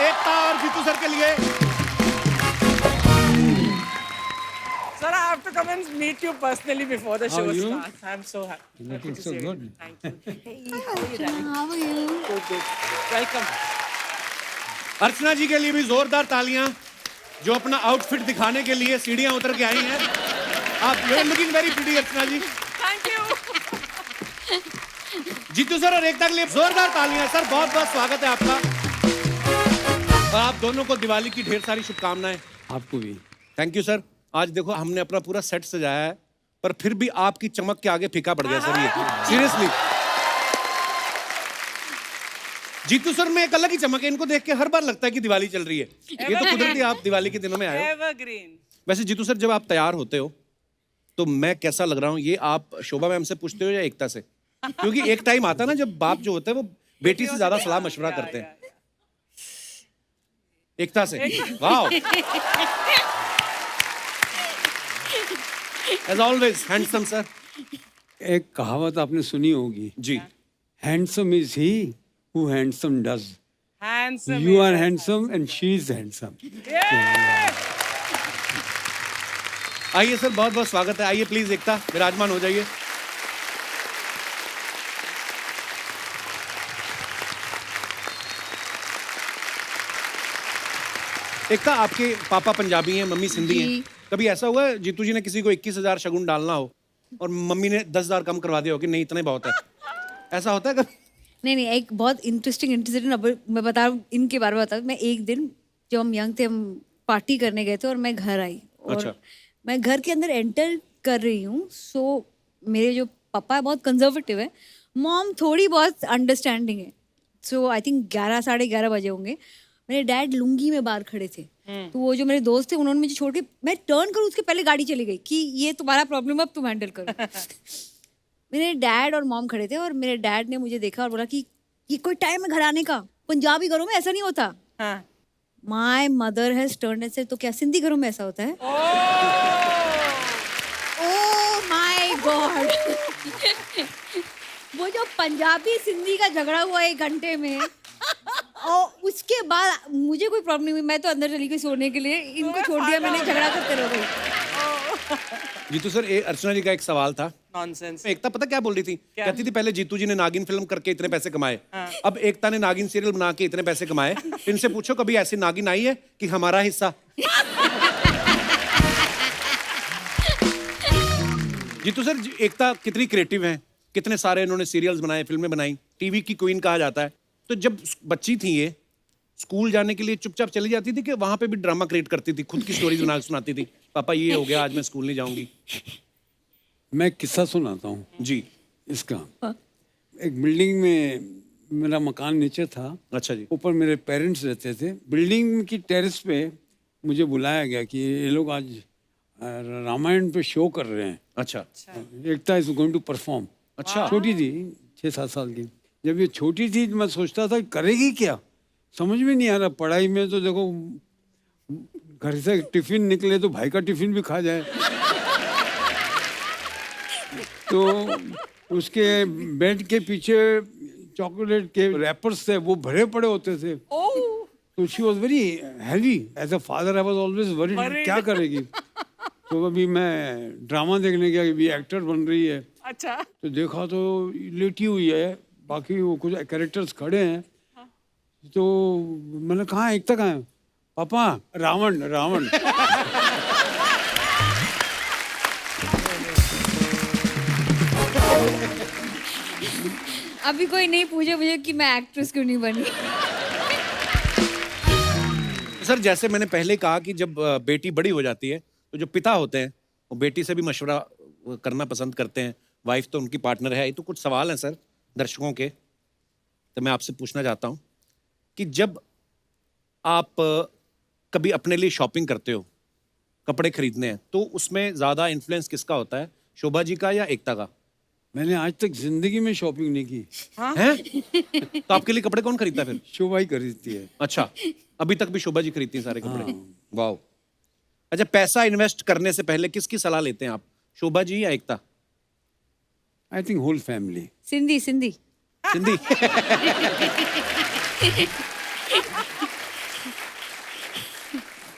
एकता और जीतू सर के लिए। Sir, I have to come and meet you personally before the show How are you? starts. I'm so happy. Looking to so see you. good. Thank you. Hey, how are you, darling? How are you? Good, good. Welcome. अर्चना जी के लिए भी जोरदार तालियां, जो अपना outfit दिखाने के लिए सीढ़ियां उतर के आई हैं। आप you are looking very pretty Archana ji. Thank you. Jeetu sir और एकता के लिए जोरदार तालियां। सर बहुत बहुत स्वागत है आपका। और आप दोनों को दिवाली की ढेर सारी शुभकामनाएं। आपको भी। Thank you sir. आज देखो हमने अपना पूरा सेट सजाया है, पर फिर भी आपकी चमक के आगे फीका पड़ गया सर ये, सीरियसली। जीतू सर में एक अलग ही चमक है, इनको देख के हर बार लगता है कि दिवाली चल रही है। ये तो कुदरती आप दिवाली के दिनों में आए हो। Evergreen. वैसे जीतू सर जब आप तैयार होते हो तो मैं कैसा लग रहा हूँ ये आप शोभा मैम से पूछते हो या एकता से? क्योंकि एक टाइम आता है ना जब बाप जो होते हैं वो बेटी से ज्यादा सलाह मशवरा करते हैं। एकता से। वाह। As always, handsome sir. एक कहावत आपने सुनी होगी, जी। Handsome is he who handsome does. Handsome. You are handsome and she is handsome. आइए सर, बहुत बहुत स्वागत है। आइए प्लीज एकता विराजमान हो जाइए। एकता, आपके पापा पंजाबी हैं, मम्मी सिंधी हैं। कभी ऐसा हुआ है जीतू जी ने किसी को 21,000 शगुन डालना हो और मम्मी ने 10,000 कम करवा दिया हो कि नहीं इतना ही बहुत है? ऐसा होता है कभी? नहीं, एक बहुत इंटरेस्टिंग इंसिडेंट अब मैं बता रहा हूँ, इनके बारे में बता रहा हूँ। मैं एक दिन जब हम यंग थे, हम पार्टी करने गए थे और मैं घर आई और अच्छा। मैं घर के अंदर एंटर कर रही हूँ। सो मेरे जो पापा है बहुत कंजर्वेटिव है, मॉम थोड़ी बहुत अंडरस्टैंडिंग है। सो आई थिंक 11 साढ़े 11 बजे होंगे। मेरे डैड लुंगी में बाहर खड़े थे, तो वो जो मेरे दोस्त थे उन्होंने मुझे छोड़ के, मैं टर्न करूँ उसके पहले गाड़ी चली गई कि ये तुम्हारा प्रॉब्लम, अब तुम हैंडल करो। मेरे डैड और मॉम खड़े थे और मेरे डैड ने मुझे देखा और बोला कि ये कोई टाइम है घर आने का, पंजाबी घरों में ऐसा नहीं होता। हाँ. My mother has turned and said, तो क्या सिंधी घरों में ऐसा होता है? Oh my God. वो जो पंजाबी सिंधी का झगड़ा हुआ 1 घंटे में, और उसके बाद मुझे कोई प्रॉब्लम नहीं हुई, मैं तो अंदर चली गई सोने के लिए, इनको छोड़ दिया मैंने, झगड़ा करते रह गई। जीतू सर, अर्चना जी का एक सवाल था। Nonsense. एकता पता क्या बोल रही थी? कहती थी पहले जीतू जी ने नागिन फिल्म करके इतने पैसे कमाए, अब एकता ने नागिन सीरियल बना के इतने पैसे कमाए। इनसे पूछो कभी ऐसी नागिन आई है कि हमारा हिस्सा? जीतू सर, एकता कितनी क्रिएटिव हैं, कितने सारे इन्होंने सीरियल्स बनाए, फिल्में बनाई, टीवी की क्वीन कहा जाता है। तो जब बच्ची थी ये, स्कूल जाने के लिए चुपचाप चली जाती थी कि वहां पे भी ड्रामा क्रिएट करती थी, खुद की स्टोरीज बना के सुनाती थी? पापा ये हो गया, आज मैं स्कूल नहीं जाऊंगी। मैं किस्सा सुनाता हूँ जी। इसका। एक बिल्डिंग में मेरा मकान नीचे था, अच्छा जी। ऊपर मेरे पेरेंट्स रहते थे। बिल्डिंग की टेरेस पे मुझे बुलाया गया कि ये लोग आज रामायण पे शो कर रहे हैं। अच्छा। एकता इज गोइंग टू परफॉर्म। अच्छा। छोटी थी, 6-7 साल की। जब ये छोटी थी मैं सोचता था करेगी क्या, समझ में नहीं आ रहा। पढ़ाई में तो देखो, घर से टिफिन निकले तो भाई का टिफिन भी खा जाए। तो उसके बेड के पीछे चॉकलेट के रैपर्स थे, वो भरे पड़े होते थे। तो she was very heavy. As a father I was always worried क्या करेगी। तो अभी मैं ड्रामा देखने गया, अभी एक्टर बन रही है। अच्छा. तो देखा तो लेटी हुई है, बाकी वो कुछ कैरेक्टर्स खड़े हैं। तो मैंने कहा एकता कहाँ है? पापा रावण रावण। अभी कोई नहीं पूछे मुझे कि मैं एक्ट्रेस क्यों नहीं बनी। सर, जैसे मैंने पहले कहा कि जब बेटी बड़ी हो जाती है तो जो पिता होते हैं वो बेटी से भी मशवरा करना पसंद करते हैं। वाइफ तो उनकी पार्टनर है। ये तो कुछ सवाल हैं सर दर्शकों के, तो मैं आपसे पूछना चाहता हूँ कि जब आप कभी अपने लिए शॉपिंग करते हो, कपड़े खरीदने हैं, तो उसमें ज़्यादा इन्फ्लुएंस किसका होता है, शोभा जी का या एकता का? मैंने आज तक जिंदगी में शॉपिंग नहीं की। हैं? तो आपके लिए कपड़े कौन खरीदता है फिर? शोभा ही खरीदती है। अच्छा, अभी तक भी शोभा जी खरीदती हैं सारे कपड़े? वाह। अच्छा, पैसा इन्वेस्ट करने से पहले किसकी सलाह लेते हैं आप, शोभा जी या Ekta? I think whole family. Sindhi Sindhi Sindhi.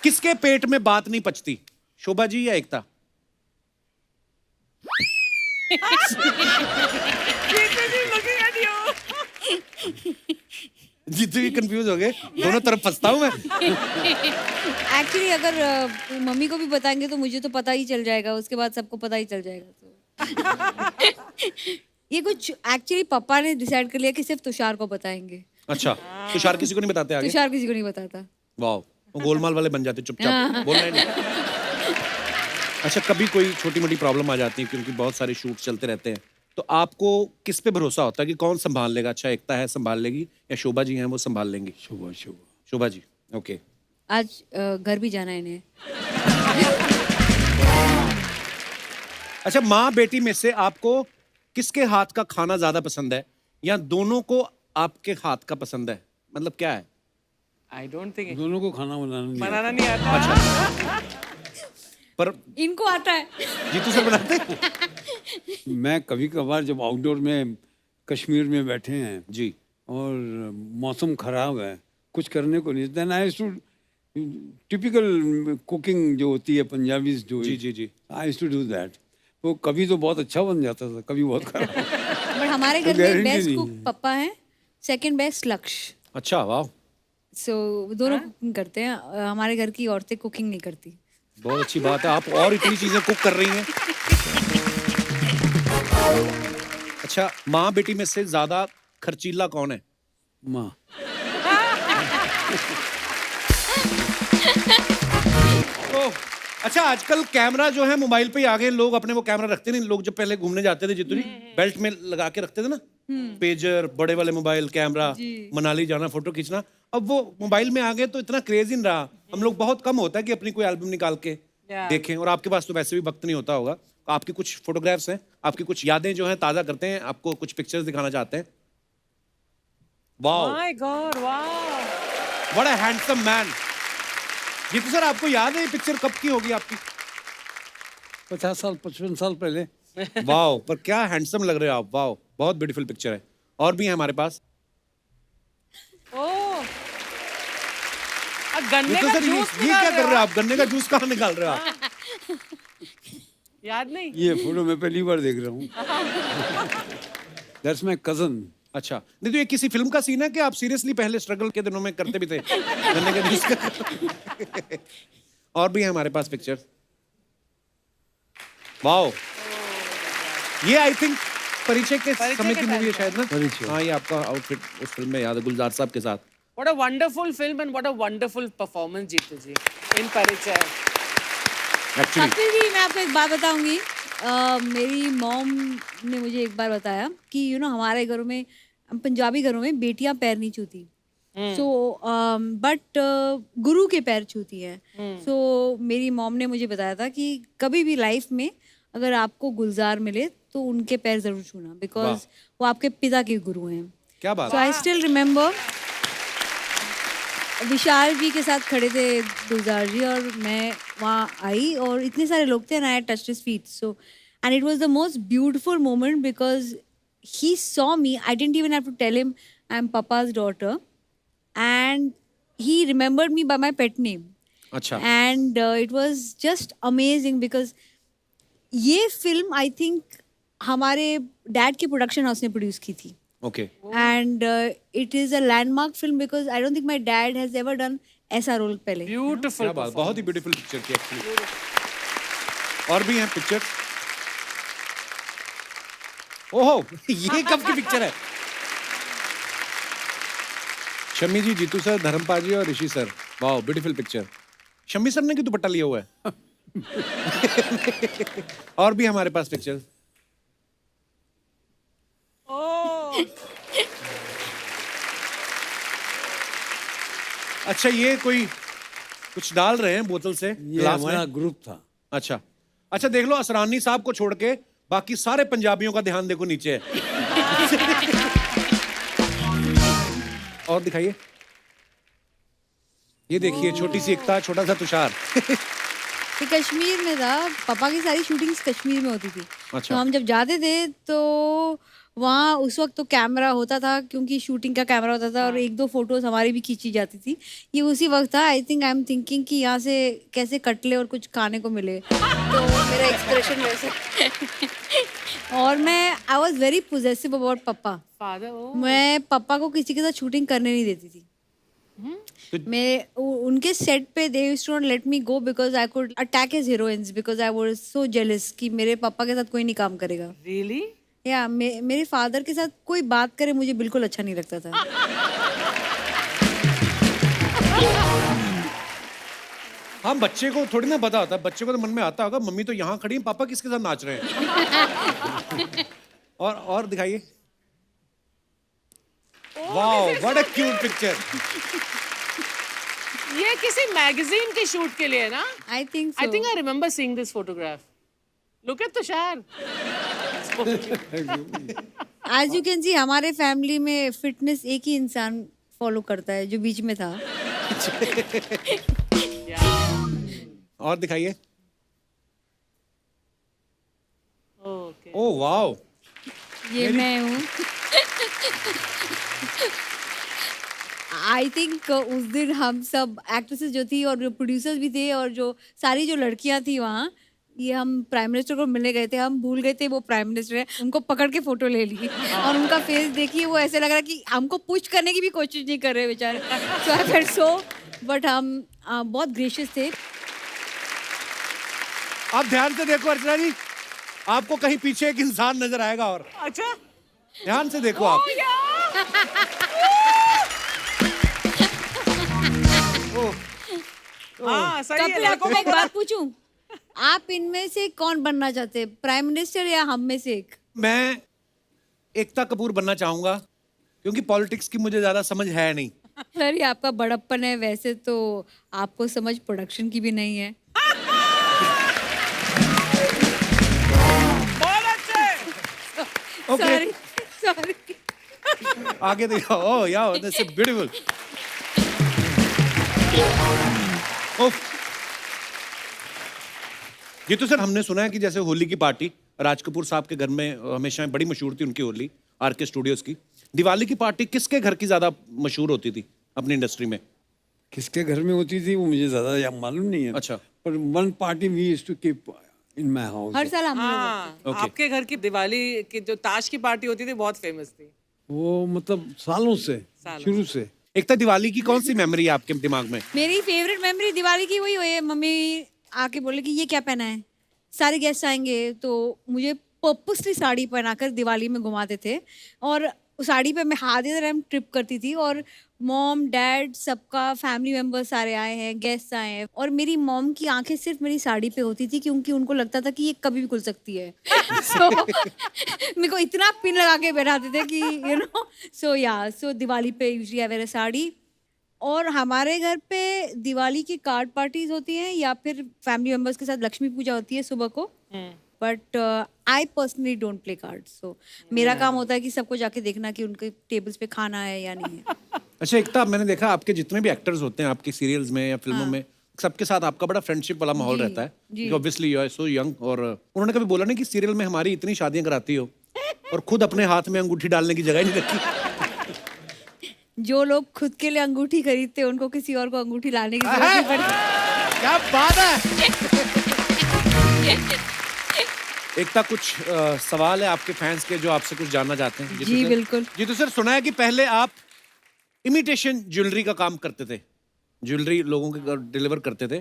किसके पेट में बात नहीं पचती, शोभा जी या एकता? Jeetu ji looking at you. Jitu भी कंफ्यूज हो गए, दोनों तरफ फंसता हूं मैं। एक्चुअली अगर मम्मी को भी बताएंगे तो मुझे तो पता ही चल जाएगा, उसके बाद सबको पता ही चल जाएगा तो ये कुछ एक्चुअली पापा ने डिसाइड कर लिया कि सिर्फ तुषार को बताएंगे। अच्छा, तुषार किसी को नहीं बताते आगे? तुषार किसी को नहीं बताता। वाह, वो गोलमाल वाले बन जाते चुपचाप, बोलना ही नहीं। अच्छा, कभी कोई छोटी मोटी प्रॉब्लम आ जाती है क्योंकि बहुत सारे शूट चलते रहते हैं, तो आपको किस पे भरोसा होता है कि कौन संभाल लेगा? अच्छा, एकता है संभाल लेगी या शोभा जी हैं वो संभाल लेंगी? शोभा शोभा जी, ओके। आज घर भी जाना है इन्हें। अच्छा, माँ बेटी में से आपको किसके हाथ का खाना ज्यादा पसंद है, या दोनों को आपके हाथ का पसंद है? मतलब क्या है? I don't think दोनों को खाना बनाना नहीं आता। अच्छा, पर इनको आता है। जीतू सर बनाते हैं? मैं कभी कभार जब आउटडोर में कश्मीर में बैठे हैं जी, और मौसम खराब है, कुछ करने को नहीं, then I too typical cooking जो होती है पंजाबी जो, जी जी जी, आई टू डू दैट। वो कभी तो बहुत अच्छा बन जाता था, कभी बहुत खराब। बट हमारे घर में guarantee बेस्ट नहीं कुक है। पापा हैं, सेकंड बेस्ट लक्ष्य। अच्छा, वाह, सो दोनों कुकिंग करते हैं। हमारे घर की औरतें कुकिंग नहीं करती। बहुत अच्छी बात है, आप और इतनी चीजें कुक कर रही हैं। अच्छा, माँ बेटी में से ज्यादा खर्चीला कौन है? माँ। ओह, अच्छा, आजकल कैमरा जो है मोबाइल पे ही आ गए, लोग अपने वो कैमरा रखते नहीं। लोग जब पहले घूमने जाते थे जितनी बेल्ट में लगा के रखते थे ना, पेजर, बड़े वाले मोबाइल, कैमरा, मनाली जाना, फोटो खींचना। अब वो मोबाइल में आ गए तो इतना क्रेज ही नहीं रहा। हम लोग बहुत कम होता है कि अपनी कोई एल्बम निकाल के देखें, और आपके पास तो वैसे भी वक्त नहीं होता होगा। आपकी कुछ फोटोग्राफ्स हैं, आपकी कुछ यादें जो हैं ताज़ा करते हैं, आपको कुछ पिक्चर्स दिखाना चाहते हैं। Wow, My God, wow. What a handsome man. Jeetu sir, आपको याद है ये पिक्चर कब की होगी आपकी? 50 साल 55 साल पहले। वाओ, पर क्या हैंडसम लग रहे हो आप। वाओ, बहुत ब्यूटीफुल पिक्चर है। और भी है हमारे पास। Oh. गन्ने जीतू का सर, जूस ये क्या कर रहे हो आप? गन्ने का जूस कहाँ निकाल रहे हो आप? याद नहीं? ये फोटो मैं पहली बार देख रहा हूँ। That's my cousin. अच्छा, नहीं तो ये किसी फिल्म का सीन है कि आप सीरियसली पहले स्ट्रगल के दिनों में करते भी थे गन्ने के जूस का? और भी है हमारे पास पिक्चर। वाओ, ये आई थिंक परिचय के समय की मूवी है शायद ना? परिचय। हाँ, ये आपका आउटफिट उस फिल्म में याद है, गुलजार साहब के साथ। What a wonderful film and what a wonderful performance, Jeetu ji, in Parichai. Actually Kapil ji, मैं आपको एक बात बताऊंगी। मेरी मॉम ने मुझे एक बार बताया कि हमारे घरों में, पंजाबी घरों में बेटियां पैर नहीं छूती, सो बट गुरु के पैर छूती हैं। सो मेरी मॉम ने मुझे बताया था कि कभी भी लाइफ में अगर आपको गुलजार मिले तो उनके पैर जरूर छूना, बिकॉज वो आपके पिता के गुरु हैं। क्या बात सो है। आई स्टिल रिमेम्बर विशाल जी के साथ खड़े थे गुलजार जी, और मैं वहाँ आई और इतने सारे लोग थे, and I touched his feet, so and it was the most beautiful moment because he saw me, I didn't even have to tell him I am papa's daughter, and he remembered me by my pet name. अच्छा, and it was just amazing because ये film I think हमारे dad के production house ने produce की थी, okay, and it is a landmark film because I don't think my dad has ever done ऐसा role पहले। Beautiful. क्या बात, बहुत ही ब्यूटीफुल पिक्चर थी एक्चुअली। और भी हैं पिक्चर। ओहो, ये कब की पिक्चर है? शम्मी जी, जीतू सर, धर्मपाल जी और Rishi sir. Wow, beautiful picture. Shammi sir ने क्यों दुपट्टा लिया हुआ है? और भी हमारे पास पिक्चर। Oh. अच्छा, ये कोई कुछ डाल रहे हैं बोतल से ये ग्लास हमारा में? ग्रुप था। अच्छा अच्छा, देख लो, असरानी साहब को छोड़ के बाकी सारे पंजाबियों का ध्यान देखो नीचे है। और दिखाइए, ये देखिए, छोटी सी एकता, छोटा सा तुषार। ये कश्मीर में था, पापा की सारी शूटिंग्स कश्मीर में होती थी। अच्छा। तो हम जब जाते थे तो वहाँ उस वक्त तो कैमरा होता था क्योंकि शूटिंग का कैमरा होता था और एक दो फोटोज हमारी भी खींची जाती थी। ये उसी वक्त था। I think I am thinking कि यहाँ से कैसे कट ले और कुछ खाने को मिले, तो मेरा एक्सप्रेशन वैसा। और मैं I was very possessive about papa. Father, oh. मैं पापा को किसी के साथ शूटिंग करने नहीं देती थी। मैं उनके सेट पे they used to not let me go because I could attack his heroines because I was so jealous कि मेरे पापा के साथ कोई नहीं काम करेगा। Really? या मेरे फादर के साथ कोई बात करे मुझे बिल्कुल अच्छा नहीं लगता था। हाँ, बच्चे को थोड़ी ना पता होता, बच्चे को तो मन में आता होगा मम्मी तो यहाँ खड़ी है, पापा किसके साथ नाच रहे हैं। और दिखाइए। Wow, what a cute picture. ये किसी मैगजीन के शूट के लिए ना? I think I think I remember seeing this photograph. Look at Tushar. As you can see हमारे फैमिली में फिटनेस एक ही इंसान फॉलो करता है जो बीच में था। और दिखाइए। Okay. ओह वाओ, ये मैं हूँ। आई थिंक उस दिन हम सब एक्ट्रेसेस जो थी और जो प्रोड्यूसर्स भी थे और जो सारी जो लड़कियां थी वहाँ, ये हम प्राइम मिनिस्टर को मिलने गए थे, हम भूल गए थे वो प्राइम मिनिस्टर है, उनको पकड़ के फोटो ले ली और उनका फेस देखिए वो ऐसे लग रहा कि हमको पुश करने की भी कोशिश नहीं कर रहे बेचारे। सो आई फेल्ट सो, बट हम बहुत ग्रेशियस थे। आप ध्यान से देखो अर्चना जी, आपको कहीं पीछे एक इंसान नजर आएगा और अच्छा। ध्यान से देखो आप। हाँ सही है। कपिल आपको मैं एक बात पूछूं, आप इनमें से कौन बनना चाहते हैं, प्राइम मिनिस्टर या हम में से एक? मैं एकता कपूर बनना चाहूंगा क्योंकि पॉलिटिक्स की मुझे ज्यादा समझ है नहीं। सर ये आपका बड़प्पन है, वैसे तो आपको समझ प्रोडक्शन की भी नहीं है। बहुत अच्छे। Okay, sorry sorry. आगे देखो। ओह यार, दैट्स सो ब्यूटीफुल। ये तो सर हमने सुना है कि जैसे होली की पार्टी राज कपूर साहब के घर में हमेशा बड़ी मशहूर थी उनकी होली, आरके स्टूडियोज की। दिवाली की पार्टी किसके घर की ज्यादा मशहूर होती थी अपनी इंडस्ट्री में? किसके घर में होती थी वो मुझे ज्यादा मालूम नहीं है। अच्छा। पर one party we used to keep in my house. हर साल हम लोग हाँ, Okay. आपके घर की दिवाली की जो ताश की पार्टी होती थी बहुत फेमस थी। वो मतलब सालों से, शुरू से। एकता, दिवाली की कौन सी मेमोरी है आपके दिमाग में? मेरी फेवरेट मेमोरी दिवाली की वही हुई है, मम्मी आके बोले कि ये क्या पहना है, सारे गेस्ट आएंगे तो मुझे पर्पसली साड़ी पहनाकर दिवाली में घुमाते थे और उस साड़ी पे मैं हाथ इधर हम ट्रिप करती थी और मॉम डैड सबका फैमिली मेम्बर सारे आए हैं, गेस्ट आए हैं और मेरी मॉम की आंखें सिर्फ मेरी साड़ी पे होती थी क्योंकि उनको लगता था कि ये कभी भी खुल सकती है। सो मेरे को इतना पिन लगा के बैठाते थे कि यू नो। सो दिवाली पे यूजुअली आई वेयर अ साड़ी। और हमारे घर पे दिवाली की कार्ड पार्टीज होती हैं या फिर फैमिली मेंबर्स के साथ लक्ष्मी पूजा होती है सुबह को। But I personally don't play card. So मेरा काम होता है कि सबको जाके देखना कि उनके टेबल्स पे खाना है या नहीं है। अच्छा एकता, मैंने देखा आपके जितने भी एक्टर्स होते हैं आपकी सीरियल्स में या फिल्मों में, सबके साथ आपका बड़ा फ्रेंडशिप वाला माहौल जी, रहता है जी। Obviously you are so young. और उन्होंने कभी बोला नहीं कि सीरियल में हमारी इतनी शादियां कराती हो और खुद अपने हाथ में अंगूठी डालने की जगह ही नहीं रखी? जो लोग खुद के लिए अंगूठी खरीदते हैं उनको किसी और को अंगूठी लाने की जरूरत नहीं पड़ती। क्या बात है। एकता, कुछ सवाल है आपके फैंस के जो आपसे कुछ जानना चाहते हैं? जी, बिल्कुल। जी तो सर, सुना है कि पहले आप इमिटेशन ज्वेलरी का काम करते थे, ज्वेलरी लोगों के घर डिलीवर करते थे,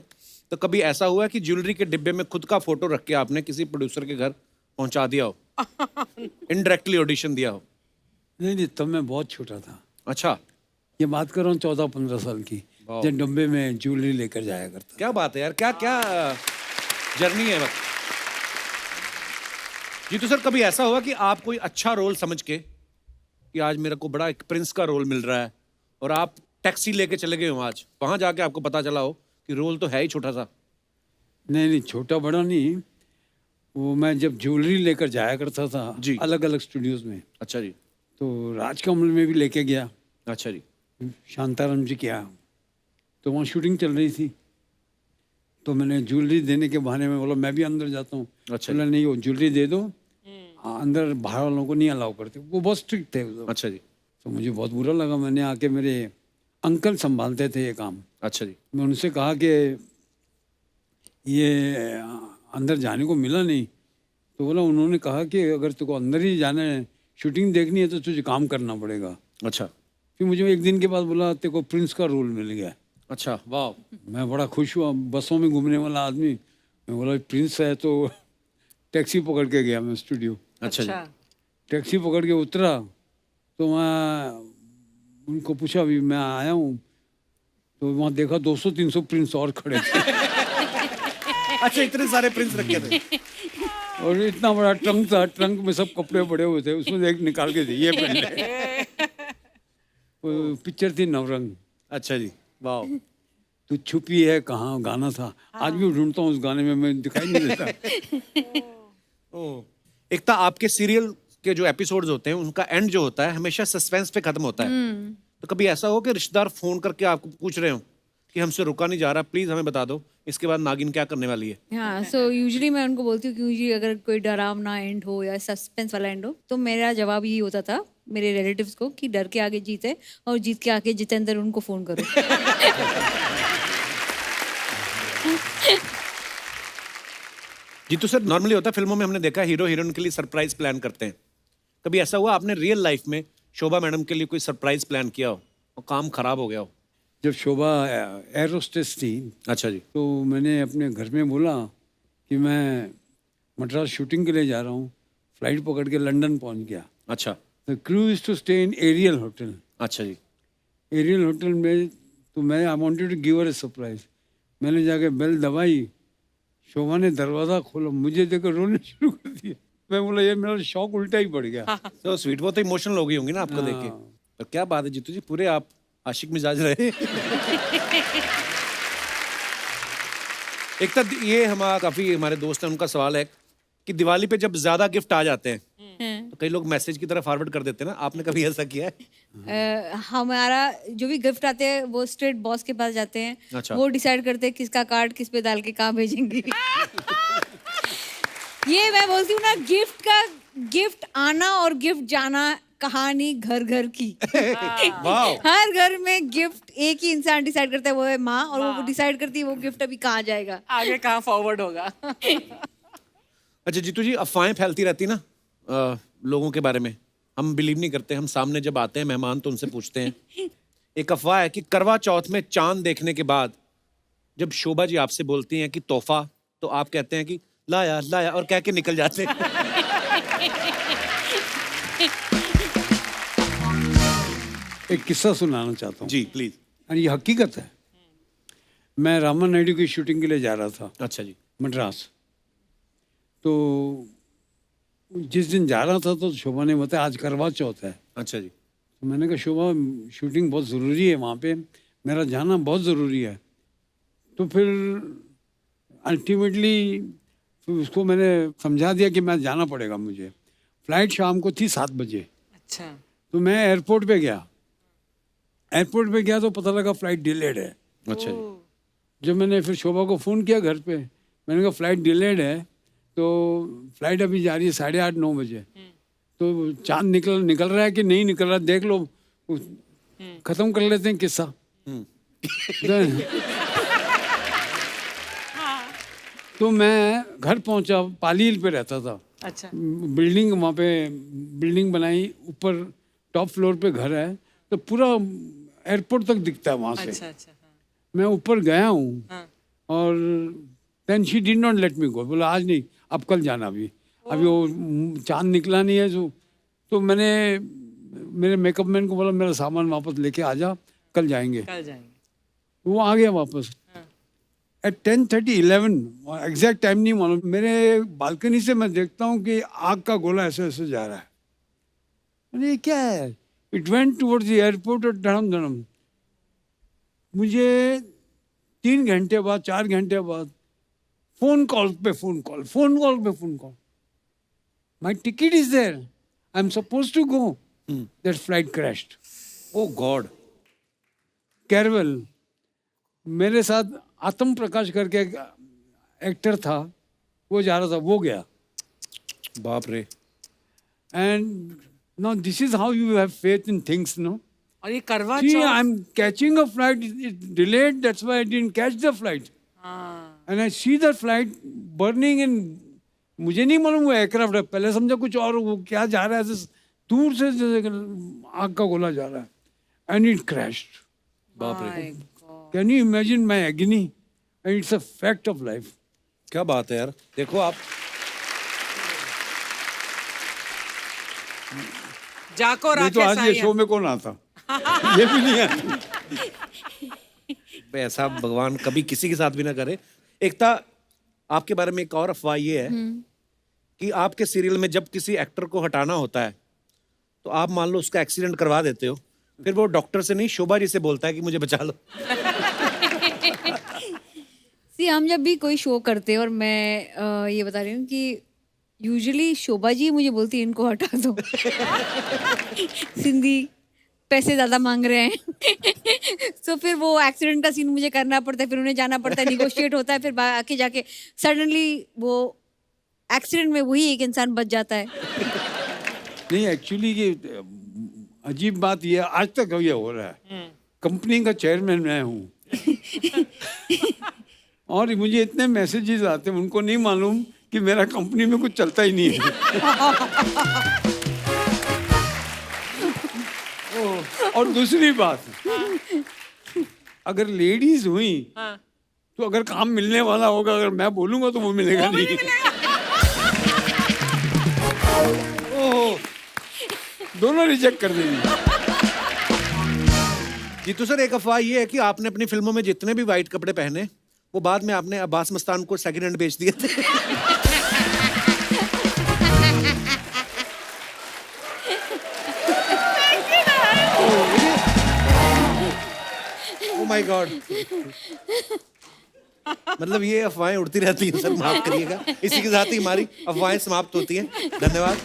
तो कभी ऐसा हुआ है कि ज्वेलरी के डिब्बे में खुद का फोटो रख के आपने किसी प्रोड्यूसर के घर पहुंचा दिया हो, इनडायरेक्टली ऑडिशन दिया हो? नहीं, तब मैं बहुत छोटा था। अच्छा, ये बात कर रहा हूँ 14-15 साल की, वाह। जब डब्बे में ज्वेलरी लेकर जाया करता। क्या बात है यार, क्या क्या जर्नी है वक्त। जी तो सर, कभी ऐसा हुआ कि आप कोई अच्छा रोल समझ के कि आज मेरे को बड़ा एक प्रिंस का रोल मिल रहा है और आप टैक्सी लेके चले गए हो, आज वहां जाके आपको पता चला हो कि रोल तो है ही छोटा सा? नहीं, छोटा बड़ा नहीं, वो मैं जब ज्वेलरी लेकर जाया करता था जी। अलग अलग स्टूडियोज में, अच्छा जी। तो राजकमल में भी लेके गया, अच्छा जी। शांताराम जी क्या, तो वहाँ शूटिंग चल रही थी, तो मैंने ज्वेलरी देने के बहाने में बोला मैं भी अंदर जाता हूँ। अच्छा। बोला नहीं, वो ज्वेलरी दे दो, अंदर बाहर वालों को नहीं अलाउ करते, वो बहुत स्ट्रिक्ट थे उधर। अच्छा जी, तो मुझे बहुत बुरा लगा। मैंने आके, मेरे अंकल संभालते थे ये काम, अच्छा जी, मैं उनसे कहा कि ये अंदर जाने को मिला नहीं। तो बोला, उन्होंने कहा कि अगर तुझको अंदर ही जाना है, शूटिंग देखनी है, तो तुझे काम करना पड़ेगा। अच्छा, फिर मुझे एक दिन के बाद बोला, तेरे को प्रिंस का रोल मिल गया। अच्छा, वाह, मैं बड़ा खुश हुआ, बसों में घूमने वाला आदमी। मैं बोला प्रिंस है, तो टैक्सी पकड़ के गया मैं स्टूडियो। अच्छा जी, टैक्सी पकड़ के उतरा तो मैं उनको पूछा, अभी मैं आया हूँ, तो वहाँ देखा 200-300 प्रिंस और खड़े थे। अच्छा, इतने सारे प्रिंस रखे थे। और इतना बड़ा ट्रंक था, ट्रंक में सब कपड़े पड़े हुए थे, उसमें एक निकाल के दिए पहन ले। वो पिक्चर थी नवरंग। अच्छा जी, वाह, तू छुपी है कहाँ गाना था, आज भी ढूंढता हूँ उस गाने में, मैं दिखाई नहीं देता। एक था आपके सीरियल के जो एपिसोड्स होते हैं उनका एंड जो होता है हमेशा सस्पेंस पे खत्म होता है। तो कभी ऐसा हो कि रिश्तेदार फोन करके आपको पूछ रहे हो कि हमसे रुका नहीं जा रहा, प्लीज हमें बता दो इसके बाद नागिन क्या करने वाली है? हाँ, सो यूजुअली मैं उनको बोलती हूँ कि यूजुअली अगर कोई डरावना एंड हो या सस्पेंस वाला एंड हो, तो मेरा जवाब यही होता था मेरे रिलेटिव्स को कि डर के आगे जीत है, और जीत के आगे जितेंद्र उनको फोन करो। जी तो सर नॉर्मली होता है फिल्मों में, हमने देखा हीरो हीरोइन के लिए सरप्राइज प्लान करते हैं। कभी ऐसा हुआ आपने रियल लाइफ में शोभा मैडम के लिए कोई सरप्राइज प्लान किया हो और काम खराब हो गया हो? जब शोभा एयर होस्टेस थी, अच्छा जी, तो मैंने अपने घर में बोला कि मैं मद्रास शूटिंग के लिए जा रहा हूँ, फ्लाइट पकड़ के लंदन पहुँच गया। अच्छा, the crew is to stay in Ariel hotel. अच्छा जी, एरियल होटल में, तो मैं I wanted to give her a surprise. मैंने जाके बेल दबाई, शोभा ने दरवाज़ा खोला, मुझे देखकर रोने शुरू कर दिया। मैं बोला, ये मेरा शौक उल्टा ही पड़ गया। तो स्वीट, वो तो इमोशनल हो गई होंगी ना आपको देख के। तो क्या बात है जीतू जी, पूरे आप आशिक मिजाज रहे। एक तो ये हमारा काफी हमारे दोस्त हैं, उनका सवाल है कि दिवाली पे जब ज्यादा गिफ्ट आ जाते हैं तो कई लोग मैसेज की तरह फॉरवर्ड कर देते हैं ना, आपने कभी ऐसा किया है? हमारा जो भी गिफ्ट आते हैं वो स्ट्रेट बॉस के पास जाते हैं। अच्छा। वो डिसाइड करते हैं किसका कार्ड किस पे डाल के कहाँ भेजेंगे। ये मैं बोलती हूँ ना, गिफ्ट आना और गिफ्ट जाना कहानी घर घर की। वाह, हर घर में गिफ्ट एक ही इंसान डिसाइड करता है, वो है माँ, और वो डिसाइड करती है वो गिफ्ट अभी कहाँ जाएगा, आगे कहाँ फॉरवर्ड होगा। अच्छा जीतू जी, अफवाहें फैलती रहती ना लोगों के बारे में, हम बिलीव नहीं करते। हम सामने जब आते हैं मेहमान तो उनसे पूछते हैं। एक अफवाह है कि करवा चौथ में चांद देखने के बाद जब शोभा जी आपसे बोलती हैं कि तोहफा, तो आप कहते हैं कि लाया लाया और कह के निकल जाते हैं। एक किस्सा सुनाना चाहता हूँ। जी प्लीज। और ये हकीकत है। मैं रामन नायडू की शूटिंग के लिए जा रहा था अच्छा जी, मद्रास। तो जिस दिन जा रहा था तो शोभा ने बताया आज करवा चौथ है। अच्छा जी, तो मैंने कहा शोभा, शूटिंग बहुत ज़रूरी है वहाँ पे, मेरा जाना बहुत ज़रूरी है। तो फिर अल्टीमेटली फिर उसको मैंने समझा दिया कि मैं जाना पड़ेगा मुझे। फ़्लाइट शाम को थी 7 बजे। अच्छा, तो मैं एयरपोर्ट पे गया। एयरपोर्ट पे गया तो पता लगा फ़्लाइट डिलेड है। अच्छा जी, जब मैंने फिर शोभा को फ़ोन किया घर पे, मैंने कहा फ़्लाइट डिलेड है, तो फ़्लाइट अभी जा रही है 8:30-9 बजे। तो चांद निकल रहा है कि नहीं निकल रहा, देख लो, ख़त्म कर लेते हैं किस्सा। तो मैं घर पहुंचा, पाली हिल पे रहता था। अच्छा, बिल्डिंग वहाँ पे बिल्डिंग बनाई, ऊपर टॉप फ्लोर पे घर है, तो पूरा एयरपोर्ट तक दिखता है वहाँ से। अच्छा, अच्छा, हाँ, मैं ऊपर गया हूँ हाँ, और then she did not let me go. बोला आज नहीं, अब कल जाना। अभी वो चांद निकला नहीं है। तो मैंने मेरे मेकअप मैन को बोला मेरा सामान वापस लेके आ जा, कल जाएंगे। कल जाएंगे। वो आ गया वापस। एट 10:30 11 एग्जैक्ट टाइम नहीं मालूम, मेरे बालकनी से मैं देखता हूँ कि आग का गोला ऐसे ऐसे जा रहा है। मैंने ये क्या है? It went towards the airport और धड़म धड़म। मुझे 3 घंटे बाद 4 घंटे बाद फोन कॉल पे phone call. My ticket is there, I am suppose to go, that flight crashed. Oh god. कैरवेल, मेरे साथ आत्म प्रकाश करके एक एक्टर था, वो जा रहा था, वो गया। बाप रे। And now this is how you have faith in things, no? और ये करवा See, Chauth I'm catching a flight. It's delayed. That's why I didn't catch the flight. And I see the flight burning and मुझे नहीं मालूम वो aircraft है. पहले समझा कुछ और वो क्या जा रहा है ऐसे दूर से जैसे आग का गोला जा रहा है. And it crashed. बाप रे. My God. Can you imagine my agony? And it's a fact of life. क्या बात है यार. देखो आप जाको नहीं तो राकेश आज ये आई शो में कौन आता? ये भी नहीं आता. ऐसा भगवान कभी किसी के साथ भी ना करे. एकता, आपके बारे में एक और अफवाह ये है कि आपके सीरियल में जब किसी एक्टर को हटाना होता है तो आप मान लो उसका एक्सीडेंट करवा देते हो, फिर वो डॉक्टर से नहीं शोभा जी से बोलता है कि मुझे बचा लो. सी हम जब भी कोई शो करते हैं और मैं ये बता रही हूँ कि यूजुअली शोभा जी मुझे बोलती है इनको हटा दो. सिंधी पैसे ज़्यादा मांग रहे हैं. तो फिर वो एक्सीडेंट का सीन मुझे करना पड़ता है, फिर उन्हें जाना पड़ता है, निगोशिएट होता है, फिर आके जाके सडनली वो एक्सीडेंट में वही एक इंसान बच जाता है. नहीं एक्चुअली ये अजीब बात ये आज तक ये हो रहा है. कंपनी का चेयरमैन मैं हूँ और मुझे इतने मैसेजेस आते हैं, उनको नहीं मालूम कि मेरा कंपनी में कुछ चलता ही नहीं है. और दूसरी बात, अगर लेडीज हुई तो अगर काम मिलने वाला होगा, अगर मैं बोलूंगा तो वो मिलेगा नहीं. दोनों रिजेक्ट कर देंगे. जीतू सर, एक अफवाह ये है कि आपने अपनी फिल्मों में जितने भी वाइट कपड़े पहने वो बाद में आपने अब्बास मस्तान को सेकंड हैंड बेच दिए थे. Oh my God. मतलब ये अफवाहें उड़ती रहती हैं सर, माफ करिएगा. इसी के साथ ही हमारी अफवाहें समाप्त होती हैं. धन्यवाद.